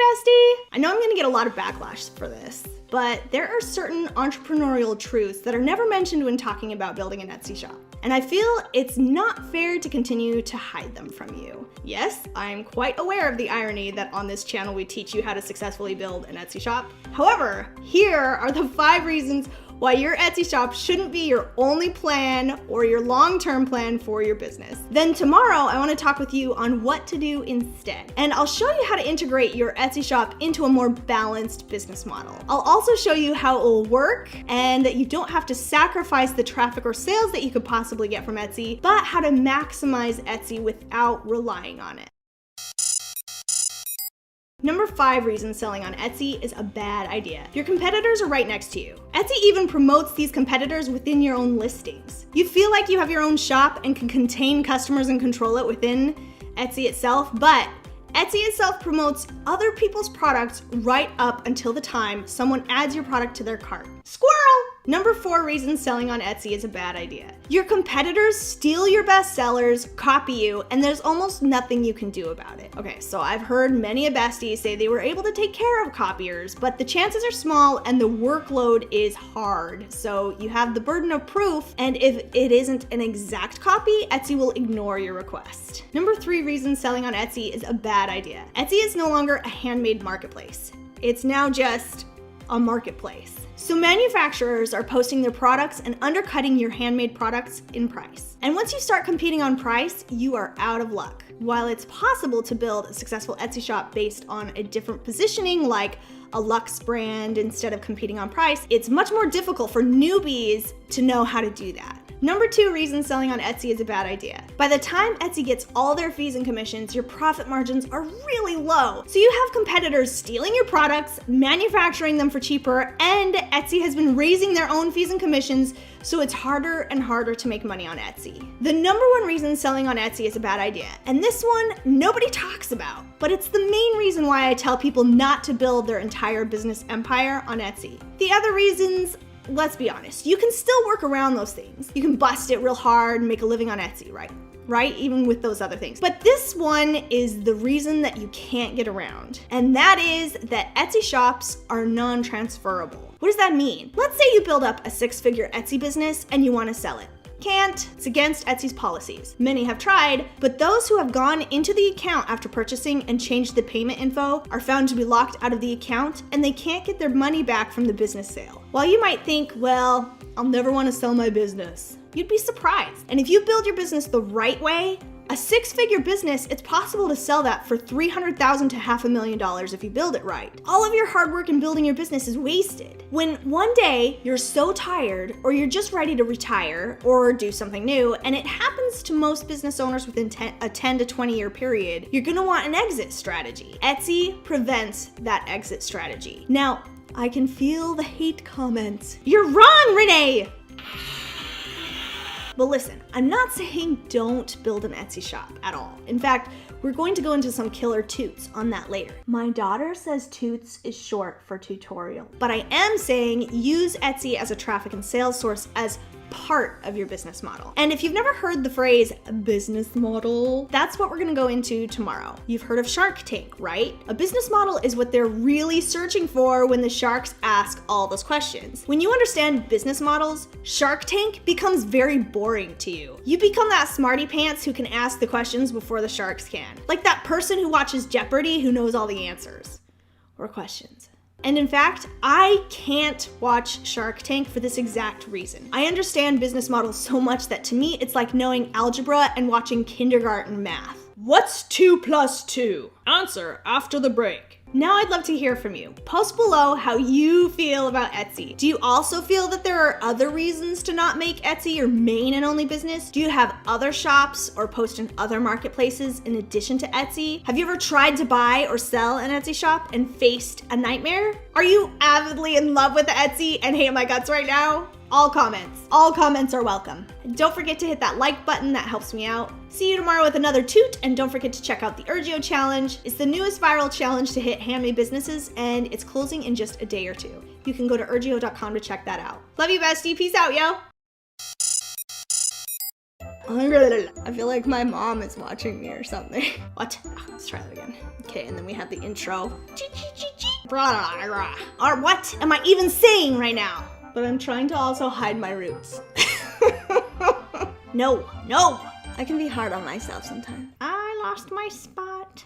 bestie? I know I'm gonna get a lot of backlash for this, but there are certain entrepreneurial truths that are never mentioned when talking about building an Etsy shop. And I feel it's not fair to continue to hide them from you. Yes, I'm quite aware of the irony that on this channel we teach you how to successfully build an Etsy shop. However, here are the 5 reasons why your Etsy shop shouldn't be your only plan or your long-term plan for your business. Then tomorrow, I wanna talk with you on what to do instead. And I'll show you how to integrate your Etsy shop into a more balanced business model. I'll also show you how it will work and that you don't have to sacrifice the traffic or sales that you could possibly get from Etsy, but how to maximize Etsy without relying on it. Number 5 reason selling on Etsy is a bad idea. Your competitors are right next to you. Etsy even promotes these competitors within your own listings. You feel like you have your own shop and can contain customers and control it within Etsy itself, but Etsy itself promotes other people's products right up until the time someone adds your product to their cart. Squirrel! Number 4 reason selling on Etsy is a bad idea. Your competitors steal your best sellers, copy you, and there's almost nothing you can do about it. Okay, so I've heard many a bestie say they were able to take care of copiers, but the chances are small and the workload is hard. So you have the burden of proof, and if it isn't an exact copy, Etsy will ignore your request. Number 3 reason selling on Etsy is a bad idea. Etsy is no longer a handmade marketplace. It's now just a marketplace. So manufacturers are posting their products and undercutting your handmade products in price. And once you start competing on price, you are out of luck. While it's possible to build a successful Etsy shop based on a different positioning like a luxe brand instead of competing on price, it's much more difficult for newbies to know how to do that. Number 2 reason selling on Etsy is a bad idea. By the time Etsy gets all their fees and commissions, your profit margins are really low. So you have competitors stealing your products, manufacturing them for cheaper, and Etsy has been raising their own fees and commissions, so it's harder and harder to make money on Etsy. The number 1 reason selling on Etsy is a bad idea, and this one nobody talks about, but it's the main reason why I tell people not to build their entire business empire on Etsy. The other reasons, let's be honest, you can still work around those things. You can bust it real hard and make a living on Etsy, right? Even with those other things. But this one is the reason that you can't get around. And that is that Etsy shops are non-transferable. What does that mean? Let's say you build up a 6-figure Etsy business and you want to sell it. Can't. It's against Etsy's policies. Many have tried, but those who have gone into the account after purchasing and changed the payment info are found to be locked out of the account and they can't get their money back from the business sale. While you might think, well, I'll never want to sell my business, you'd be surprised. And if you build your business the right way, a 6-figure business, it's possible to sell that for $300,000 to $500,000 if you build it right. All of your hard work in building your business is wasted. When one day you're so tired or you're just ready to retire or do something new, and it happens to most business owners within a 10 to 20 year period, you're gonna want an exit strategy. Etsy prevents that exit strategy. Now, I can feel the hate comments. You're wrong, Renee! But listen, I'm not saying don't build an Etsy shop at all. In fact, we're going to go into some killer toots on that later. My daughter says toots is short for tutorial, but I am saying use Etsy as a traffic and sales source as part of your business model. And if you've never heard the phrase business model, that's what we're gonna go into tomorrow. You've heard of Shark Tank, right? A business model is what they're really searching for when the sharks ask all those questions. When you understand business models, Shark Tank becomes very boring to you. You become that smarty pants who can ask the questions before the sharks can. Like that person who watches Jeopardy who knows all the answers or questions. And in fact, I can't watch Shark Tank for this exact reason. I understand business models so much that to me, it's like knowing algebra and watching kindergarten math. What's 2 + 2? Answer after the break. Now I'd love to hear from you. Post below how you feel about Etsy. Do you also feel that there are other reasons to not make Etsy your main and only business? Do you have other shops or post in other marketplaces in addition to Etsy? Have you ever tried to buy or sell an Etsy shop and faced a nightmare? Are you avidly in love with Etsy and hate my guts right now? All comments are welcome. Don't forget to hit that like button, that helps me out. See you tomorrow with another toot, and don't forget to check out the Urgio Challenge. It's the newest viral challenge to hit handmade businesses, and it's closing in just a day or two. You can go to urgio.com to check that out. Love you, bestie. Peace out, yo. I feel like my mom is watching me or something. What? Let's try that again. Okay, and then we have the intro. Or what am I even saying right now? But I'm trying to also hide my roots. No. I can be hard on myself sometimes. I lost my spot.